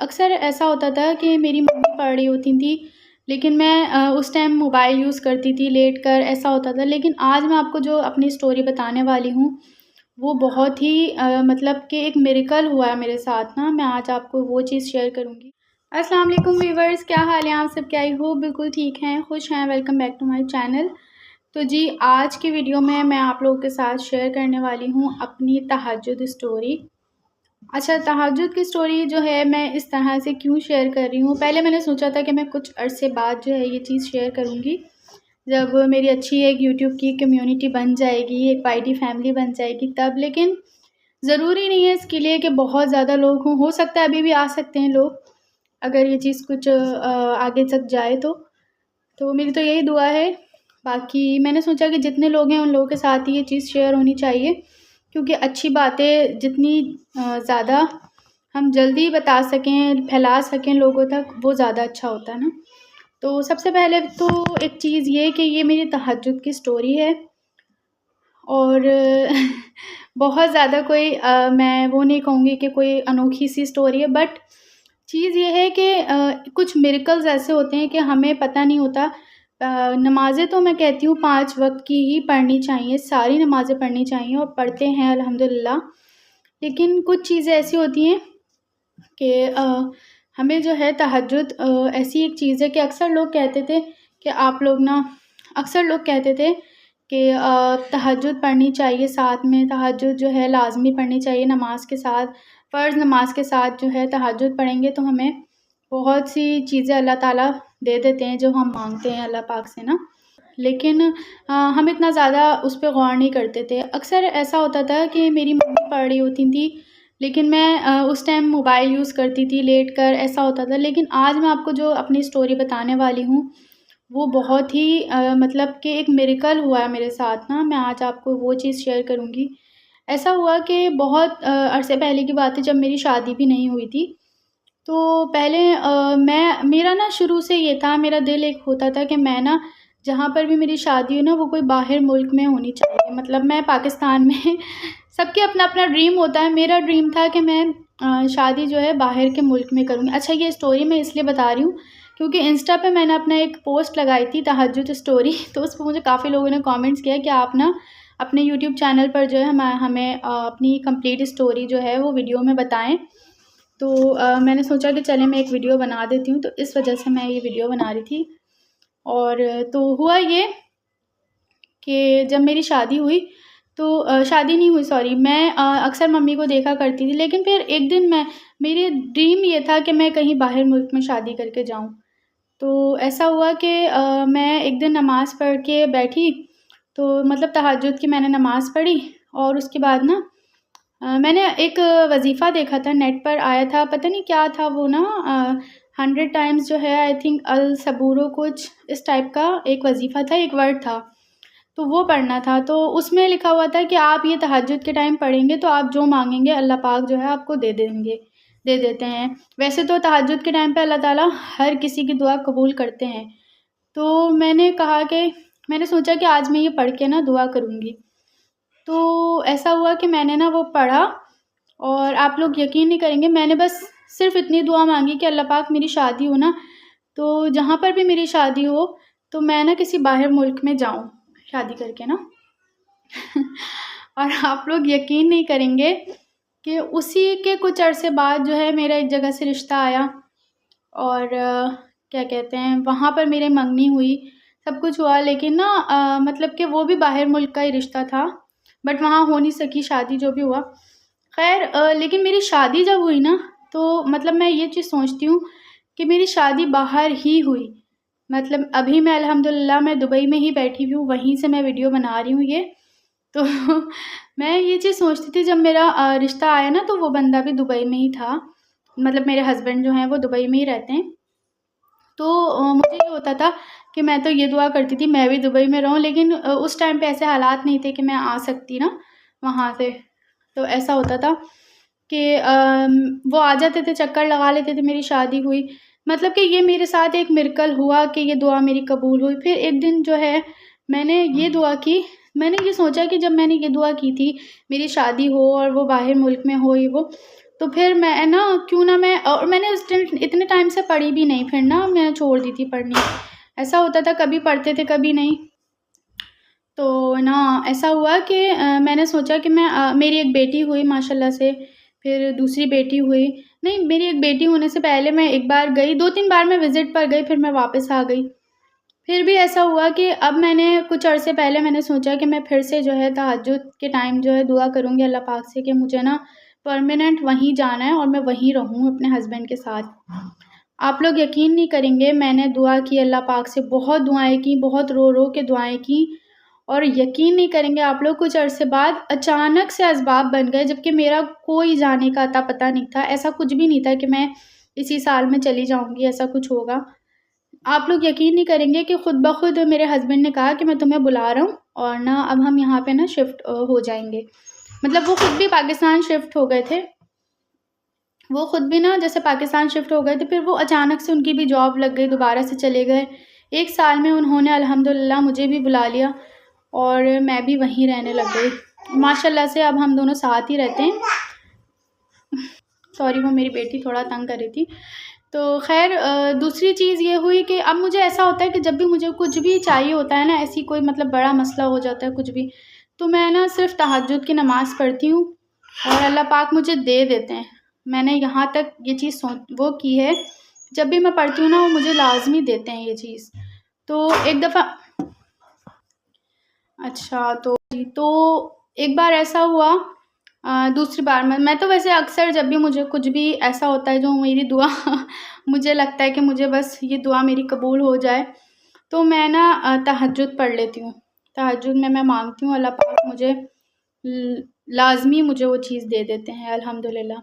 अक्सर ऐसा होता था कि मेरी मम्मी पढ़ रही होती थी, लेकिन मैं उस टाइम मोबाइल यूज़ करती थी लेटकर, ऐसा होता था। लेकिन आज मैं आपको जो अपनी स्टोरी बताने वाली हूँ, वो बहुत ही मतलब कि एक मिरेकल हुआ है मेरे साथ ना, मैं आज आपको वो चीज़ शेयर करूँगी। अस्सलाम वालेकुम व्यूअर्स, क्या हाल है आप सबके? आई होप बिल्कुल ठीक हैं, खुश हैं। Welcome back to my channel. तो जी, आज की वीडियो में मैं आप लोगों के साथ शेयर करने वाली हूँ अपनी तहज्जुद स्टोरी। अच्छा, तहज्जुद की स्टोरी जो है मैं इस तरह से क्यों शेयर कर रही हूँ, पहले मैंने सोचा था कि मैं कुछ अरसे बाद जो है ये चीज़ शेयर करूँगी, जब मेरी अच्छी एक यूट्यूब की कम्युनिटी बन जाएगी, एक वाईटी फैमिली बन जाएगी तब। लेकिन ज़रूरी नहीं है इसके लिए कि बहुत ज़्यादा लोग हों, हो सकता है अभी भी आ सकते हैं लोग, अगर ये चीज़ कुछ आगे तक जाए तो मेरी तो यही दुआ है। बाकी मैंने सोचा कि जितने लोग हैं उन लोगों के साथ ही ये चीज़ शेयर होनी चाहिए, क्योंकि अच्छी बातें जितनी ज़्यादा हम जल्दी बता सकें, फैला सकें लोगों तक, वो ज़्यादा अच्छा होता है ना। तो सबसे पहले तो एक चीज़ ये कि ये मेरी तहज्जुद की स्टोरी है और बहुत ज़्यादा कोई मैं वो नहीं कहूँगी कि कोई अनोखी सी स्टोरी है, बट चीज़ ये है कि कुछ मिरेकल्स ऐसे होते हैं कि हमें पता नहीं होता। नमाज़ें तो मैं कहती हूँ 5 वक़्त की ही पढ़नी चाहिए, सारी नमाज़ें पढ़नी चाहिए और पढ़ते हैं अल्हम्दुलिल्लाह। लेकिन कुछ चीज़ें ऐसी होती हैं कि हमें जो है तहज्जुद ऐसी एक चीज़ है कि अक्सर लोग कहते थे कि अक्सर लोग कहते थे कि तहज्जुद पढ़नी चाहिए, साथ में तहज्जुद जो है लाज़मी पढ़नी चाहिए नमाज़ के साथ। फ़र्ज़ नमाज़ के साथ जो है तहज्जुद पढ़ेंगे तो हमें बहुत सी चीज़ें अल्लाह ताला दे देते हैं जो हम मांगते हैं अल्लाह पाक से ना। लेकिन हम इतना ज़्यादा उस पे गौर नहीं करते थे। अक्सर ऐसा होता था कि मेरी मम्मी पढ़ रही होती थी, लेकिन मैं उस टाइम मोबाइल यूज़ करती थी लेटकर, ऐसा होता था। लेकिन आज मैं आपको जो अपनी स्टोरी बताने वाली हूँ, वो बहुत ही मतलब कि एक मिरेकल हुआ है मेरे साथ ना, मैं आज आपको वो चीज़ शेयर करूँगी। ऐसा हुआ कि बहुत अरसे पहले की बात है, जब मेरी शादी भी नहीं हुई थी। तो पहले मेरा ना शुरू से ये था, मेरा दिल एक होता था कि मैं ना जहाँ पर भी मेरी शादी हो ना, वो कोई बाहर मुल्क में होनी चाहिए। मतलब मैं पाकिस्तान में सबके अपना-अपना ड्रीम होता है, मेरा ड्रीम था कि मैं शादी जो है बाहर के मुल्क में करूँगी। अच्छा, ये स्टोरी मैं इसलिए बता रही हूँ क्योंकि इंस्टा पे मैंने अपना एक पोस्ट लगाई थी तहज्जुद स्टोरी, तो उस पे मुझे काफ़ी लोगों ने कमेंट्स किया कि आप ना अपने यूट्यूब चैनल पर जो है हमें अपनी कंप्लीट स्टोरी जो है वो वीडियो में बताएँ। तो मैंने सोचा कि चलें मैं एक वीडियो बना देती हूँ, तो इस वजह से मैं ये वीडियो बना रही थी। और तो हुआ ये कि जब मेरी शादी हुई तो शादी नहीं हुई, सॉरी, मैं अक्सर मम्मी को देखा करती थी, लेकिन फिर एक दिन मेरे ड्रीम ये था कि मैं कहीं बाहर मुल्क में शादी करके जाऊँ। तो ऐसा हुआ कि मैं एक दिन नमाज़ पढ़ के बैठी, तो मतलब तहज्जुद की मैंने नमाज़ पढ़ी और उसके बाद ना मैंने एक वज़ीफ़ा देखा था, नेट पर आया था, पता नहीं क्या था वो ना 100 टाइम्स जो है आई थिंक अल सबूरो कुछ इस टाइप का एक वज़ीफ़ा था, एक वर्ड था, तो वो पढ़ना था। तो उसमें लिखा हुआ था कि आप ये तहज्जुद के टाइम पढ़ेंगे तो आप जो माँगेंगे अल्लाह पाक जो है आपको दे देते हैं। वैसे तो तहज्जुद के टाइम पे अल्लाह ताला हर किसी की दुआ कबूल करते हैं। तो मैंने सोचा कि आज मैं ये पढ़ के ना दुआ करूँगी। तो ऐसा हुआ कि मैंने ना वो पढ़ा और आप लोग यकीन नहीं करेंगे, मैंने बस सिर्फ़ इतनी दुआ माँगी कि अल्लाह पाक मेरी शादी हो ना, तो जहाँ पर भी मेरी शादी हो, तो मैं ना किसी बाहर मुल्क में जाऊँ शादी करके ना। और आप लोग यकीन नहीं करेंगे कि उसी के कुछ अरसे बाद जो है मेरा एक जगह से रिश्ता आया और क्या कहते हैं, वहाँ पर मेरी मंगनी हुई, सब कुछ हुआ, लेकिन ना मतलब कि वो भी बाहर मुल्क का ही रिश्ता था, बट वहाँ हो नहीं सकी शादी, जो भी हुआ। ख़ैर लेकिन मेरी शादी जब हुई ना, तो मतलब मैं ये चीज़ सोचती हूँ कि मेरी शादी बाहर ही हुई। मतलब अभी मैं अल्हम्दुलिल्लाह मैं दुबई में ही बैठी हुई हूँ, वहीं से मैं वीडियो बना रही हूँ ये। तो मैं ये चीज़ सोचती थी, जब मेरा रिश्ता आया ना, तो वो बंदा भी दुबई में ही था। मतलब मेरे हस्बैंड जो हैं वो दुबई में ही रहते हैं। तो मुझे ये होता था कि मैं तो ये दुआ करती थी मैं भी दुबई में रहूँ, लेकिन उस टाइम पे ऐसे हालात नहीं थे कि मैं आ सकती ना वहाँ से। तो ऐसा होता था कि वो आ जाते थे, चक्कर लगा लेते थे, मेरी शादी हुई। मतलब कि ये मेरे साथ एक मिरेकल हुआ कि ये दुआ मेरी कबूल हुई। फिर एक दिन जो है मैंने ये दुआ की, मैंने ये सोचा कि जब मैंने ये दुआ की थी मेरी शादी हो और वो बाहर मुल्क में हो ये वो, तो फिर मैं ना क्यों ना मैं और मैंने उस दिन इतने टाइम से पढ़ी भी नहीं, फिर ना मैंने छोड़ दी थी पढ़नी। ऐसा होता था कभी पढ़ते थे कभी नहीं। तो ना ऐसा हुआ कि मैंने सोचा कि मेरी एक बेटी हुई माशाल्लाह से, फिर दूसरी बेटी हुई। नहीं, मेरी एक बेटी होने से पहले मैं एक बार गई, 2-3 बार मैं विज़िट पर गई, फिर मैं वापस आ गई। फिर भी ऐसा हुआ कि अब मैंने कुछ अरसे पहले मैंने सोचा कि मैं फिर से जो है तहज्जुद के टाइम जो है दुआ करूँगी अल्लाह पाक से कि मुझे ना परमानेंट वहीं जाना है और मैं वहीं रहूँ अपने हस्बैंड के साथ। आप लोग यकीन नहीं करेंगे, मैंने दुआ की अल्लाह पाक से, बहुत दुआएँ की, बहुत रो-रो के दुआएँ की और यकीन नहीं करेंगे आप लोग, कुछ अरसे बाद अचानक से असबाब बन गए, जबकि मेरा कोई जाने का अता-पता नहीं था। ऐसा कुछ भी नहीं था कि मैं इसी साल में चली जाऊँगी, ऐसा कुछ होगा। आप लोग यकीन नहीं करेंगे कि खुद ब खुद मेरे हस्बैंड ने कहा कि मैं तुम्हें बुला रहा हूँ और ना अब हम यहाँ पे ना शिफ्ट हो जाएँगे। मतलब वो खुद भी पाकिस्तान शिफ्ट हो गए थे। वो खुद भी ना जैसे पाकिस्तान शिफ्ट हो गए थे, फिर वो अचानक से उनकी भी जॉब लग गई, दोबारा से चले गए। 1 साल में उन्होंने अल्हम्दुलिल्लाह मुझे भी बुला लिया और मैं भी वहीं रहने लग गई। माशाल्लाह से अब हम दोनों साथ ही रहते हैं। सॉरी, वो मेरी बेटी थोड़ा तंग कर रही थी। तो ख़ैर दूसरी चीज़ ये हुई कि अब मुझे ऐसा होता है कि जब भी मुझे कुछ भी चाहिए होता है ना, ऐसी कोई मतलब बड़ा मसला हो जाता है कुछ भी, तो मैं ना सिर्फ़ तहज्जुद की नमाज़ पढ़ती हूँ और अल्लाह पाक मुझे दे देते हैं। मैंने यहाँ तक ये चीज़ वो की है, जब भी मैं पढ़ती हूँ ना वो मुझे लाज़मी देते हैं ये चीज़। तो एक दफ़ा अच्छा तो एक बार ऐसा हुआ, दूसरी बार मैं तो वैसे अक्सर जब भी मुझे कुछ भी ऐसा होता है जो मेरी दुआ मुझे लगता है कि मुझे बस ये दुआ मेरी कबूल हो जाए, तो मैं ना तहज्जुद पढ़ लेती हूँ। तहज्जुद में मैं माँगती हूँ अल्लाह पाक मुझे लाज़मी मुझे वो चीज़ दे देते हैं अल्हम्दुलिल्लाह।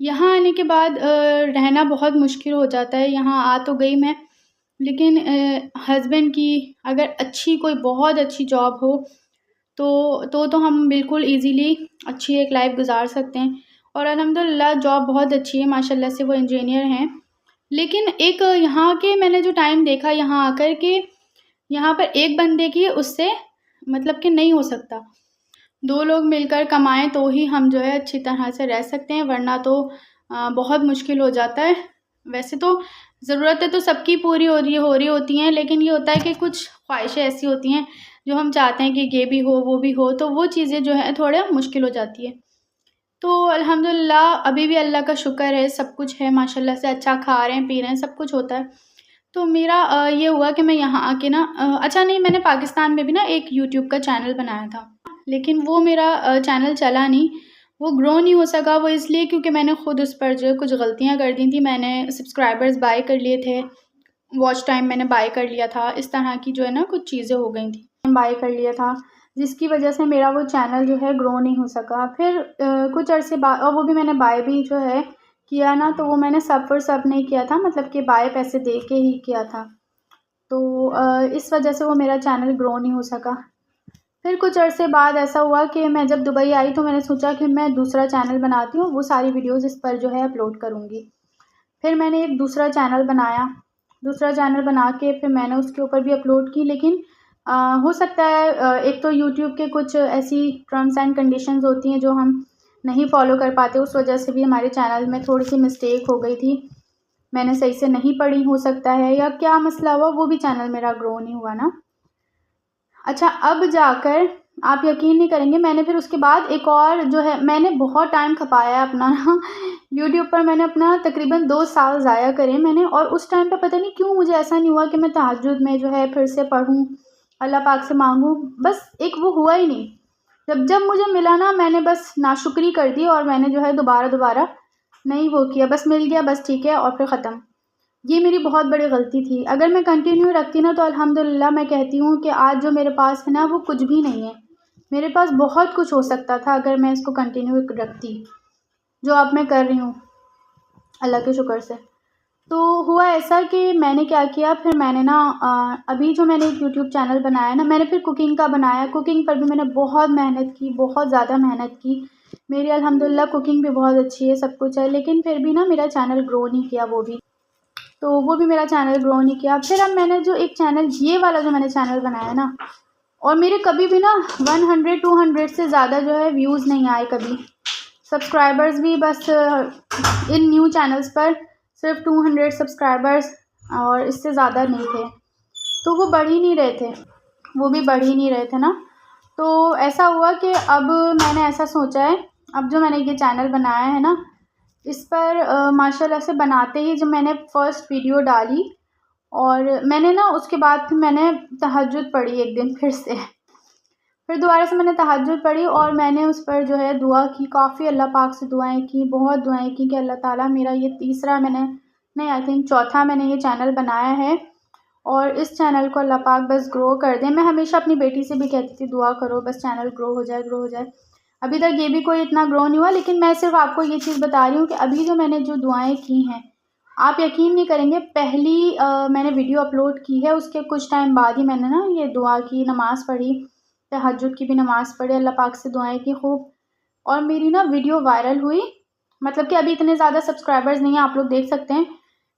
यहाँ आने के बाद रहना बहुत मुश्किल हो जाता है। यहाँ आ तो गई मैं, लेकिन हस्बैंड की अगर अच्छी कोई बहुत अच्छी जॉब हो तो हम बिल्कुल ईज़िली अच्छी एक लाइफ़ गुज़ार सकते हैं और अल्हम्दुलिल्लाह जॉब बहुत अच्छी है, माशाल्लाह से वो इंजीनियर हैं। लेकिन एक यहाँ के मैंने जो टाइम देखा यहाँ आकर के, यहाँ पर एक बंदे की उससे मतलब कि नहीं हो सकता। 2 लोग मिलकर कमाएँ तो ही हम जो है अच्छी तरह से रह सकते हैं, वरना तो बहुत मुश्किल हो जाता है। वैसे तो ज़रूरतें तो सबकी पूरी हो रही होती हैं, लेकिन ये होता है कि कुछ ख्वाहिशें ऐसी होती हैं जो हम चाहते हैं कि ये भी हो, वो भी हो, तो वो चीज़ें जो है थोड़ा मुश्किल हो जाती है। तो अल्हम्दुलिल्लाह अभी भी अल्लाह का शुक्र है, सब कुछ है माशाल्लाह से, अच्छा खा रहे हैं, पी रहे हैं, सब कुछ होता है। तो मेरा ये हुआ कि मैं यहाँ आके ना अच्छा नहीं, मैंने पाकिस्तान में भी ना एक यूट्यूब का चैनल बनाया था, लेकिन वो मेरा चैनल चला नहीं, वो ग्रो नहीं हो सका। वो इसलिए क्योंकि मैंने खुद उस पर जो है कुछ गलतियाँ कर दी थी। मैंने सब्सक्राइबर्स बाय कर लिए थे, वॉच टाइम मैंने बाय कर लिया था, इस तरह की जो है ना कुछ चीज़ें हो गई थी। बाय कर लिया था, जिसकी वजह से मेरा वो चैनल जो है ग्रो नहीं हो सका। फिर कुछ अरसे बाद, और वो भी मैंने बाय भी जो है किया ना, तो वो मैंने सब पर सब नहीं किया था, मतलब कि बाय पैसे दे के ही किया था। तो इस वजह से वो मेरा चैनल ग्रो नहीं हो सका। फिर कुछ अरसे बाद ऐसा हुआ कि मैं जब दुबई आई तो मैंने सोचा कि मैं दूसरा चैनल बनाती हूँ, वो सारी वीडियोज़ इस पर जो है अपलोड करूँगी। फिर मैंने एक दूसरा चैनल बनाया, दूसरा चैनल बना के फिर मैंने उसके ऊपर भी अपलोड की, लेकिन हो सकता है एक तो यूट्यूब के कुछ ऐसी टर्म्स एंड कंडीशंस होती हैं जो हम नहीं फ़ॉलो कर पाते, उस वजह से भी हमारे चैनल में थोड़ी-सी मिस्टेक हो गई थी। मैंने सही से नहीं पढ़ी हो सकता है, या क्या मसला हुआ, वो भी चैनल मेरा ग्रो नहीं हुआ ना। अच्छा, अब जाकर आप यकीन नहीं करेंगे, मैंने फिर उसके बाद एक और जो है मैंने बहुत टाइम खपाया अपना ना यूट्यूब पर मैंने अपना तकरीबन 2 साल ज़ाया करे मैंने, और उस टाइम पे पता नहीं क्यों मुझे ऐसा नहीं हुआ कि मैं तहज्जुद में जो है फिर से पढ़ूँ, अल्लाह पाक से मांगूँ, बस एक वो हुआ ही नहीं। जब जब मुझे मिला ना, मैंने बस नाशुक्री कर दी और मैंने जो है दोबारा नहीं वो किया, बस मिल गया बस ठीक है, और फिर ख़त्म। ये मेरी बहुत बड़ी गलती थी। अगर मैं कंटिन्यू रखती ना, तो अल्हम्दुलिल्लाह मैं कहती हूँ कि आज जो मेरे पास है ना वो कुछ भी नहीं है। मेरे पास बहुत कुछ हो सकता था अगर मैं इसको कंटिन्यू रखती, जो अब मैं कर रही हूँ अल्लाह के शुक्र से। तो हुआ ऐसा कि मैंने क्या किया, फिर मैंने ना अभी जो मैंने एक यूट्यूब चैनल बनाया ना, मैंने फिर कुकिंग का बनाया। कुकिंग पर भी मैंने बहुत मेहनत की, बहुत ज़्यादा मेहनत की। मेरी अल्हम्दुलिल्लाह कुकिंग भी बहुत अच्छी है, सब कुछ है, लेकिन फिर भी ना मेरा चैनल ग्रो नहीं किया वो भी मेरा चैनल ग्रो नहीं किया। फिर अब मैंने जो एक चैनल, ये वाला जो मैंने चैनल बनाया ना, और मेरे कभी भी ना 100-200 से ज़्यादा जो है व्यूज़ नहीं आए कभी। सब्सक्राइबर्स भी बस इन न्यू चैनल्स पर सिर्फ 200 सब्सक्राइबर्स और इससे ज़्यादा नहीं थे, तो वो बढ़ ही नहीं रहे थे, वो भी बढ़ ही नहीं रहे थे ना। तो ऐसा हुआ कि अब मैंने ऐसा सोचा है, अब जो मैंने ये चैनल बनाया है ना, इस पर माशाल्लाह से बनाते ही जब मैंने फ़र्स्ट वीडियो डाली और मैंने ना उसके बाद फिर मैंने तहज्जुद पढ़ी एक दिन फिर से, फिर दोबारा से मैंने तहज्जुद पढ़ी और मैंने उस पर जो है दुआ की, काफ़ी अल्लाह पाक से दुआएं की, बहुत दुआएं की कि अल्लाह ताला मेरा ये तीसरा मैंने नहीं आई थिंक चौथा मैंने ये चैनल बनाया है और इस चैनल को अल्लाह पाक बस ग्रो कर दे। मैं हमेशा अपनी बेटी से भी कहती थी दुआ करो बस चैनल ग्रो हो जाए, ग्रो हो जाए। अभी तक ये भी कोई इतना ग्रो नहीं हुआ, लेकिन मैं सिर्फ आपको ये चीज़ बता रही हूँ कि अभी जो मैंने जो दुआएं की हैं, आप यकीन नहीं करेंगे, पहली मैंने वीडियो अपलोड की है उसके कुछ टाइम बाद ही मैंने ना ये दुआ की, नमाज़ पढ़ी, तहज्जुद की भी नमाज़ पढ़ी, अल्लाह पाक से दुआएं की खूब, और मेरी ना वीडियो वायरल हुई। मतलब कि अभी इतने ज़्यादा सब्सक्राइबर्स नहीं हैं, आप लोग देख सकते हैं,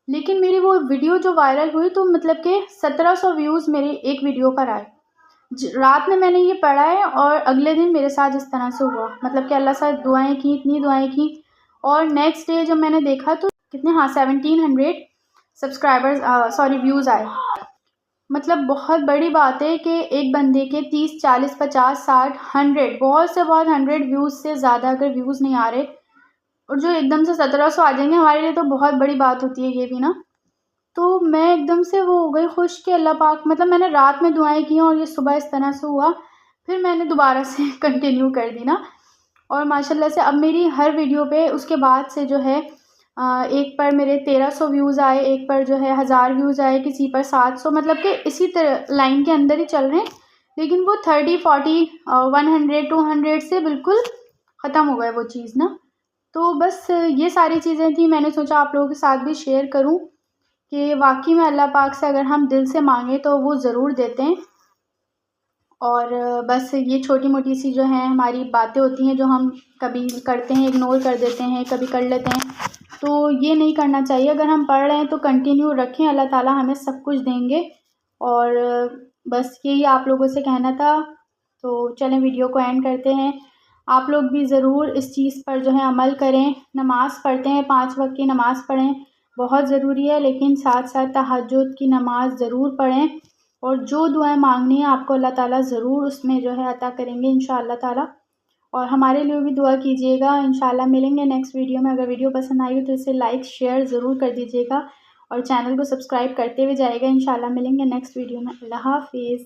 लेकिन मेरी वो वीडियो जो वायरल हुई तो मतलब कि 1700 व्यूज़ मेरे एक वीडियो पर आए। रात में मैंने ये पढ़ा है और अगले दिन मेरे साथ इस तरह से हुआ, मतलब कि अल्लाह से दुआएं की, इतनी दुआएं की, और नेक्स्ट डे जब मैंने देखा तो कितने, हाँ 1700 सब्सक्राइबर्स सॉरी व्यूज़ आए। मतलब बहुत बड़ी बात है कि एक बंदे के 30, 40, 50, 60, 100, बहुत से बहुत 100 व्यूज़ से ज़्यादा अगर व्यूज़ नहीं आ रहे और जो एकदम से 1700 आ जाएंगे, हमारे लिए तो बहुत बड़ी बात होती है ये भी ना। तो मैं एकदम से वो हो गई खुश कि अल्लाह पाक, मतलब मैंने रात में दुआएं की और ये सुबह इस तरह से हुआ, फिर मैंने दोबारा से कंटिन्यू कर दी ना, और माशाल्लाह से अब मेरी हर वीडियो पे उसके बाद से जो है एक पर मेरे 1300 व्यूज़ आए, एक पर जो है 1000 व्यूज़ आए, किसी पर 700, मतलब कि इसी तरह लाइन के अंदर ही चल रहे हैं, लेकिन वो 30, 40, 100, 200 से बिल्कुल ख़त्म हो गए वो चीज़ ना। तो बस ये सारी चीज़ें थी, मैंने सोचा आप लोगों के साथ भी शेयर करूं कि वाकई में अल्लाह पाक से अगर हम दिल से मांगे तो वो ज़रूर देते हैं। और बस ये छोटी मोटी सी जो है हमारी बातें होती हैं जो हम कभी करते हैं, इग्नोर कर देते हैं, कभी कर लेते हैं, तो ये नहीं करना चाहिए। अगर हम पढ़ रहे हैं तो कंटिन्यू रखें, अल्लाह ताला हमें सब कुछ देंगे। और बस यही आप लोगों से कहना था। तो चलें वीडियो को एंड करते हैं। आप लोग भी ज़रूर इस चीज़ पर जो है अमल करें, नमाज़ पढ़ते हैं, 5 वक्त की नमाज़ पढ़ें, बहुत ज़रूरी है, लेकिन साथ साथ तहज्जुद की नमाज़ ज़रूर पढ़ें, और जो दुआएं मांगनी है आपको अल्लाह ताला ज़रूर उसमें जो है अता करेंगे इंशाअल्लाह ताला। और हमारे लिए भी दुआ कीजिएगा। इंशाल्लाह मिलेंगे नेक्स्ट वीडियो में। अगर वीडियो पसंद आई हो तो इसे लाइक शेयर ज़रूर कर दीजिएगा और चैनल को सब्सक्राइब करते हुए जाइएगा। इंशाल्लाह मिलेंगे नेक्स्ट वीडियो में। अल्लाह हाफ़िज़।